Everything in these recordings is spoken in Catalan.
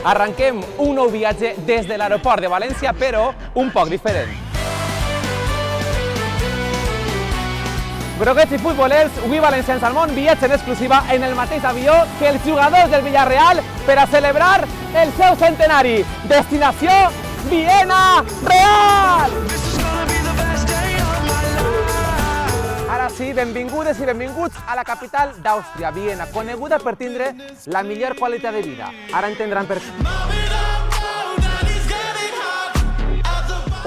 Arrenquem un nou viatge des de l'aeroport de València, però un poc diferent. Groguets i futbolers, avui valencians al món viatgen en exclusiva en el mateix avió que els jugadors del Villarreal per a celebrar el seu centenari. Destinació Viena Real! Ara sí, benvingudes i benvinguts a la capital d'Àustria, Viena, coneguda per tindre la millor qualitat de vida. Ara entendran per què.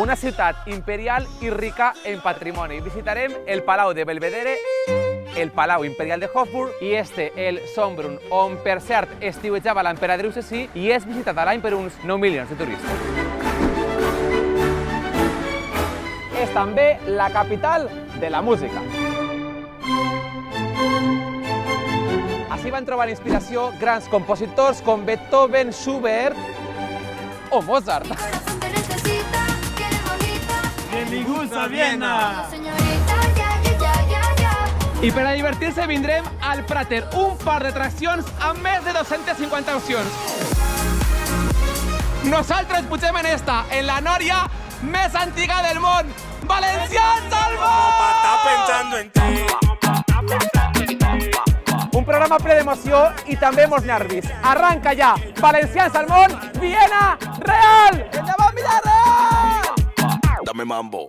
Una ciutat imperial i rica en patrimoni. Visitarem el Palau de Belvedere, el Palau Imperial de Hofburg i el Sombrun, on per cert estiuejava l'emperadriu Ceci i és visitat a l'any per uns 9 milions de turistes. És també la capital de la música. Així van trobar inspiració grans compositors com Beethoven, Schubert o Mozart. Benvinguts a Viena! I per a divertir-se vindrem al Prater, un parc d'atraccions amb més de 250 opcions. Nosaltres pugem en esta, en la nòria més antiga del món, Valencians al món! Un programa ple d'emoció i també molts nervis. Arranca ja, Valencians al món, Viena Real! Endavant, Villarreal! Dame mambo.